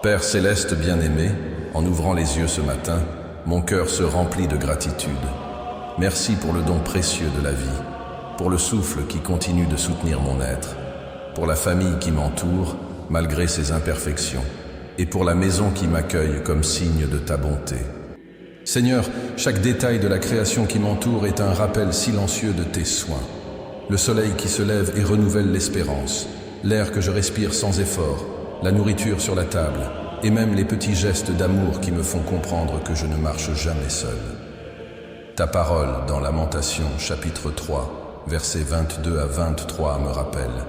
Père céleste bien-aimé, en ouvrant les yeux ce matin, mon cœur se remplit de gratitude. Merci pour le don précieux de la vie, pour le souffle qui continue de soutenir mon être, pour la famille qui m'entoure, malgré ses imperfections, et pour la maison qui m'accueille comme signe de ta bonté. Seigneur, chaque détail de la création qui m'entoure est un rappel silencieux de tes soins. Le soleil qui se lève et renouvelle l'espérance, l'air que je respire sans effort, la nourriture sur la table, et même les petits gestes d'amour qui me font comprendre que je ne marche jamais seul. Ta parole dans Lamentations chapitre 3, versets 22 à 23 me rappelle: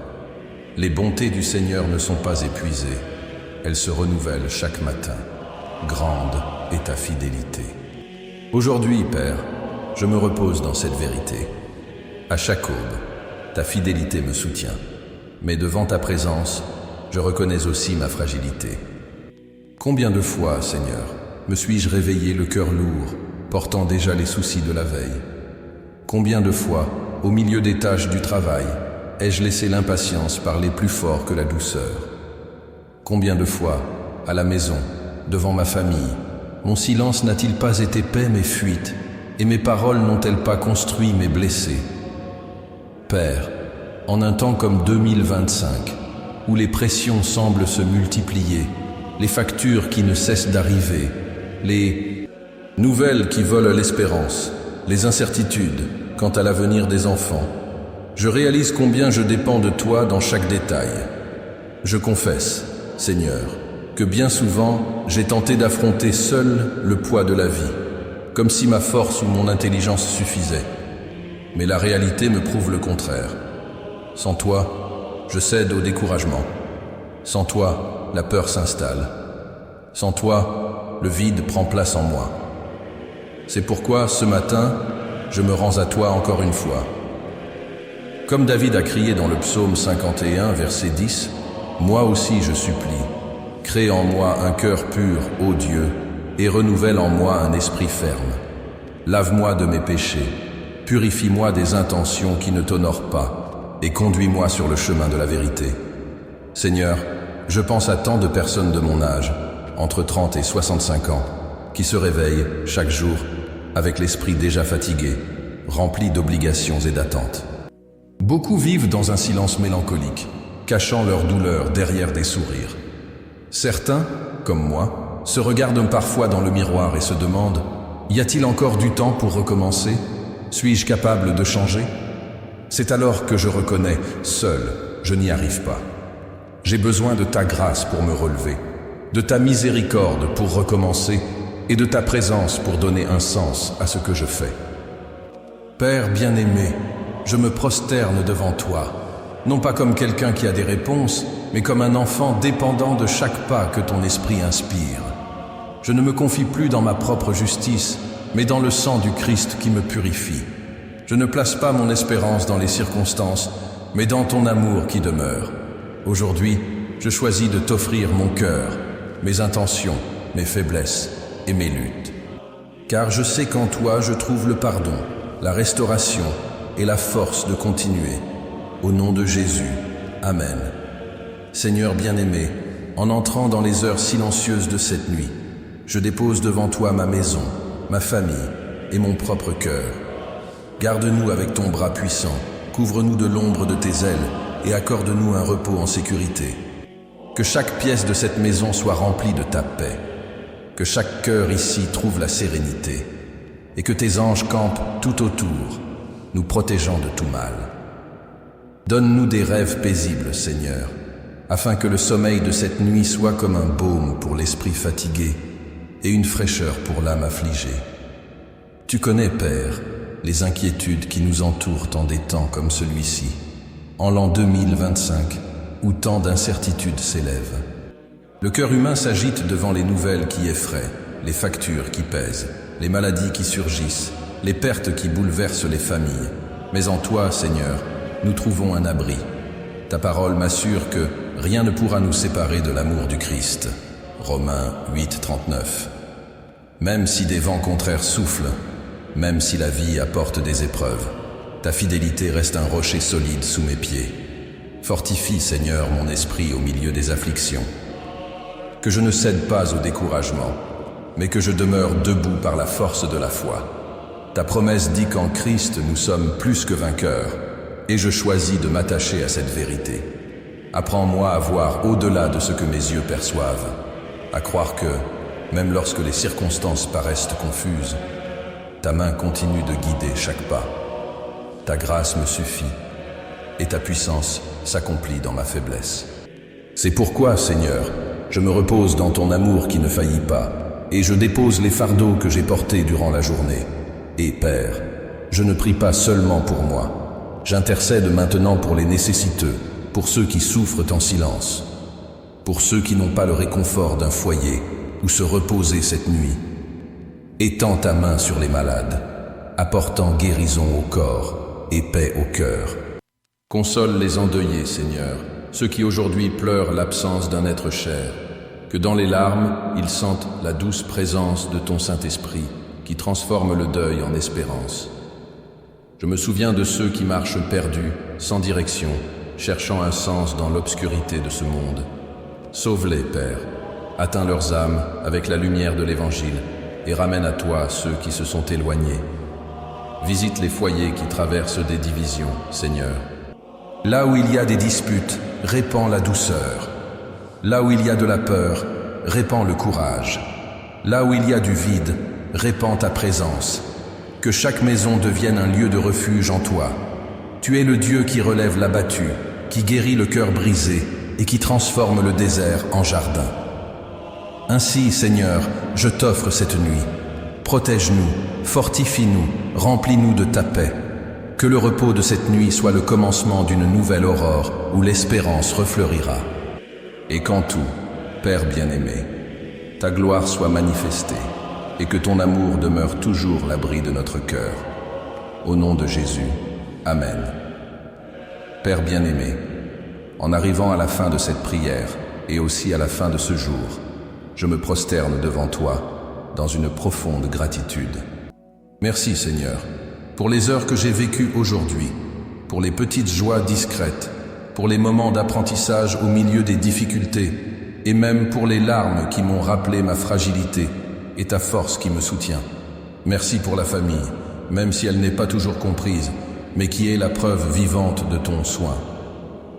les bontés du Seigneur ne sont pas épuisées, elles se renouvellent chaque matin. Grande est ta fidélité. Aujourd'hui, Père, je me repose dans cette vérité. À chaque aube, ta fidélité me soutient, mais devant ta présence, je reconnais aussi ma fragilité. Combien de fois, Seigneur, me suis-je réveillé le cœur lourd, portant déjà les soucis de la veille? Combien de fois, au milieu des tâches du travail, ai-je laissé l'impatience parler plus fort que la douceur? Combien de fois, à la maison, devant ma famille, mon silence n'a-t-il pas été paix mais fuite, et mes paroles n'ont-elles pas construit mes blessés? Père, en un temps comme 2025, où les pressions semblent se multiplier, les factures qui ne cessent d'arriver, les nouvelles qui volent l'espérance, les incertitudes quant à l'avenir des enfants, je réalise combien je dépends de toi dans chaque détail. Je confesse, Seigneur, que bien souvent, j'ai tenté d'affronter seul le poids de la vie, comme si ma force ou mon intelligence suffisait. Mais la réalité me prouve le contraire. Sans toi, je cède au découragement. Sans toi, la peur s'installe. Sans toi, le vide prend place en moi. C'est pourquoi, ce matin, je me rends à toi encore une fois. Comme David a crié dans le psaume 51, verset 10, « Moi aussi je supplie, crée en moi un cœur pur, ô Dieu, et renouvelle en moi un esprit ferme. Lave-moi de mes péchés, purifie-moi des intentions qui ne t'honorent pas, et conduis-moi sur le chemin de la vérité. » Seigneur, je pense à tant de personnes de mon âge, entre 30 et 65 ans, qui se réveillent chaque jour avec l'esprit déjà fatigué, rempli d'obligations et d'attentes. Beaucoup vivent dans un silence mélancolique, cachant leur douleur derrière des sourires. Certains, comme moi, se regardent parfois dans le miroir et se demandent: y a-t-il encore du temps pour recommencer? Suis-je capable de changer? C'est alors que je reconnais, seul, je n'y arrive pas. J'ai besoin de ta grâce pour me relever, de ta miséricorde pour recommencer et de ta présence pour donner un sens à ce que je fais. Père bien-aimé, je me prosterne devant toi, non pas comme quelqu'un qui a des réponses, mais comme un enfant dépendant de chaque pas que ton esprit inspire. Je ne me confie plus dans ma propre justice, mais dans le sang du Christ qui me purifie. Je ne place pas mon espérance dans les circonstances, mais dans ton amour qui demeure. Aujourd'hui, je choisis de t'offrir mon cœur, mes intentions, mes faiblesses et mes luttes. Car je sais qu'en toi, je trouve le pardon, la restauration et la force de continuer. Au nom de Jésus, Amen. Seigneur bien-aimé, en entrant dans les heures silencieuses de cette nuit, je dépose devant toi ma maison, ma famille et mon propre cœur. Garde-nous avec ton bras puissant, couvre-nous de l'ombre de tes ailes et accorde-nous un repos en sécurité. Que chaque pièce de cette maison soit remplie de ta paix, que chaque cœur ici trouve la sérénité, et que tes anges campent tout autour, nous protégeant de tout mal. Donne-nous des rêves paisibles, Seigneur, afin que le sommeil de cette nuit soit comme un baume pour l'esprit fatigué et une fraîcheur pour l'âme affligée. Tu connais, Père, les inquiétudes qui nous entourent en des temps comme celui-ci, en l'an 2025, où tant d'incertitudes s'élèvent. Le cœur humain s'agite devant les nouvelles qui effraient, les factures qui pèsent, les maladies qui surgissent, les pertes qui bouleversent les familles. Mais en toi, Seigneur, nous trouvons un abri. Ta parole m'assure que rien ne pourra nous séparer de l'amour du Christ. Romains 8, 39. Même si des vents contraires soufflent, même si la vie apporte des épreuves, ta fidélité reste un rocher solide sous mes pieds. Fortifie, Seigneur, mon esprit au milieu des afflictions. que je ne cède pas au découragement, mais que je demeure debout par la force de la foi. Ta promesse dit qu'en Christ nous sommes plus que vainqueurs, et je choisis de m'attacher à cette vérité. Apprends-moi à voir au-delà de ce que mes yeux perçoivent, à croire que, même lorsque les circonstances paraissent confuses, ta main continue de guider chaque pas. Ta grâce me suffit, et ta puissance s'accomplit dans ma faiblesse. C'est pourquoi, Seigneur, je me repose dans ton amour qui ne faillit pas, et je dépose les fardeaux que j'ai portés durant la journée. Et Père, je ne prie pas seulement pour moi, j'intercède maintenant pour les nécessiteux, pour ceux qui souffrent en silence, pour ceux qui n'ont pas le réconfort d'un foyer où se reposer cette nuit. Étends ta main sur les malades, apportant guérison au corps et paix au cœur. Console les endeuillés, Seigneur, ceux qui aujourd'hui pleurent l'absence d'un être cher, que dans les larmes, ils sentent la douce présence de ton Saint-Esprit qui transforme le deuil en espérance. Je me souviens de ceux qui marchent perdus, sans direction, cherchant un sens dans l'obscurité de ce monde. Sauve-les, Père, atteins leurs âmes avec la lumière de l'Évangile et ramène à toi ceux qui se sont éloignés. Visite les foyers qui traversent des divisions, Seigneur. Là où il y a des disputes, répands la douceur. Là où il y a de la peur, répands le courage. Là où il y a du vide, répands ta présence. Que chaque maison devienne un lieu de refuge en toi. Tu es le Dieu qui relève l'abattu, qui guérit le cœur brisé et qui transforme le désert en jardin. Ainsi, Seigneur, je t'offre cette nuit. Protège-nous, fortifie-nous, remplis-nous de ta paix. Que le repos de cette nuit soit le commencement d'une nouvelle aurore où l'espérance refleurira. Et qu'en tout, Père bien-aimé, ta gloire soit manifestée et que ton amour demeure toujours l'abri de notre cœur. Au nom de Jésus, Amen. Père bien-aimé, en arrivant à la fin de cette prière et aussi à la fin de ce jour, je me prosterne devant toi dans une profonde gratitude. Merci Seigneur, pour les heures que j'ai vécues aujourd'hui, pour les petites joies discrètes, pour les moments d'apprentissage au milieu des difficultés, et même pour les larmes qui m'ont rappelé ma fragilité et ta force qui me soutient. Merci pour la famille, même si elle n'est pas toujours comprise, mais qui est la preuve vivante de ton soin.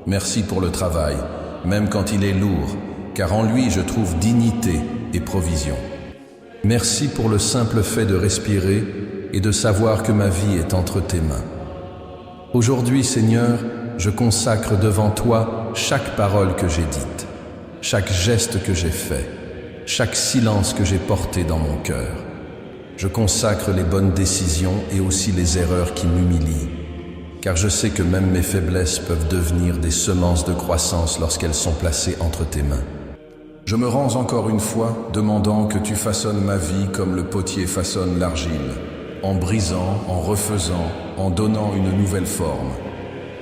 Merci pour le travail, même quand il est lourd, car en lui je trouve dignité et provision. Merci pour le simple fait de respirer et de savoir que ma vie est entre tes mains. Aujourd'hui, Seigneur, je consacre devant toi chaque parole que j'ai dite, chaque geste que j'ai fait, chaque silence que j'ai porté dans mon cœur. Je consacre les bonnes décisions et aussi les erreurs qui m'humilient, car je sais que même mes faiblesses peuvent devenir des semences de croissance lorsqu'elles sont placées entre tes mains. Je me rends encore une fois demandant que tu façonnes ma vie comme le potier façonne l'argile, en brisant, en refaisant, en donnant une nouvelle forme.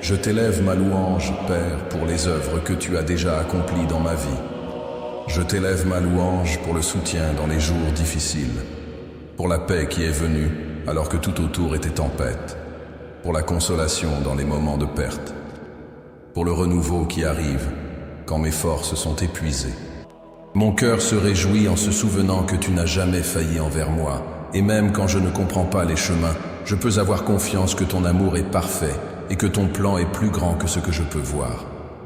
Je t'élève ma louange, Père, pour les œuvres que tu as déjà accomplies dans ma vie. Je t'élève ma louange pour le soutien dans les jours difficiles, pour la paix qui est venue alors que tout autour était tempête, pour la consolation dans les moments de perte, pour le renouveau qui arrive quand mes forces sont épuisées. Mon cœur se réjouit en se souvenant que tu n'as jamais failli envers moi, et même quand je ne comprends pas les chemins, je peux avoir confiance que ton amour est parfait et que ton plan est plus grand que ce que je peux voir.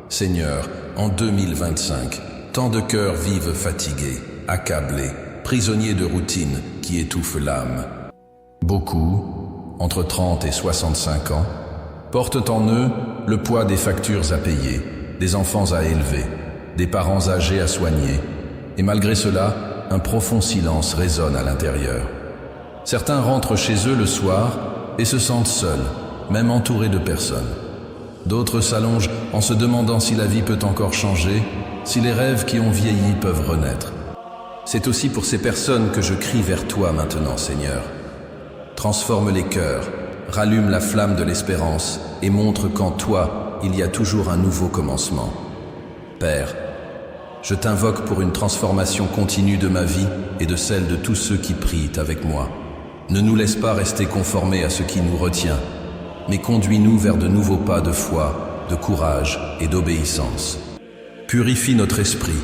Seigneur, en 2025, tant de cœurs vivent fatigués, accablés, prisonniers de routine qui étouffent l'âme. Beaucoup, entre 30 et 65 ans, portent en eux le poids des factures à payer, des enfants à élever, des parents âgés à soigner, et malgré cela, un profond silence résonne à l'intérieur. Certains rentrent chez eux le soir et se sentent seuls, même entourés de personnes. D'autres s'allongent en se demandant si la vie peut encore changer, si les rêves qui ont vieilli peuvent renaître. C'est aussi pour ces personnes que je crie vers toi maintenant, Seigneur. Transforme les cœurs, rallume la flamme de l'espérance et montre qu'en toi, il y a toujours un nouveau commencement. Père, je t'invoque pour une transformation continue de ma vie et de celle de tous ceux qui prient avec moi. Ne nous laisse pas rester conformés à ce qui nous retient, mais conduis-nous vers de nouveaux pas de foi, de courage et d'obéissance. Purifie notre esprit,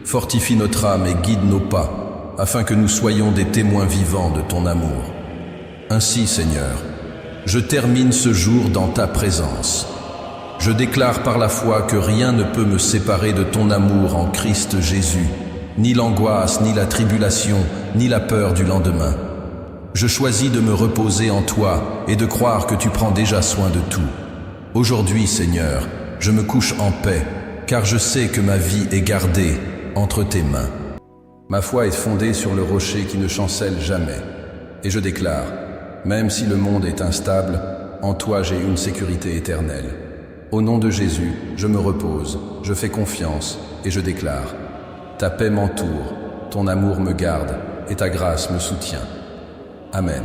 fortifie notre âme et guide nos pas, afin que nous soyons des témoins vivants de ton amour. Ainsi, Seigneur, je termine ce jour dans ta présence. Je déclare par la foi que rien ne peut me séparer de ton amour en Christ Jésus, ni l'angoisse, ni la tribulation, ni la peur du lendemain. Je choisis de me reposer en toi et de croire que tu prends déjà soin de tout. Aujourd'hui, Seigneur, je me couche en paix, car je sais que ma vie est gardée entre tes mains. Ma foi est fondée sur le rocher qui ne chancelle jamais. Et je déclare, même si le monde est instable, en toi j'ai une sécurité éternelle. Au nom de Jésus, je me repose, je fais confiance et je déclare, ta paix m'entoure, ton amour me garde et ta grâce me soutient. Amen.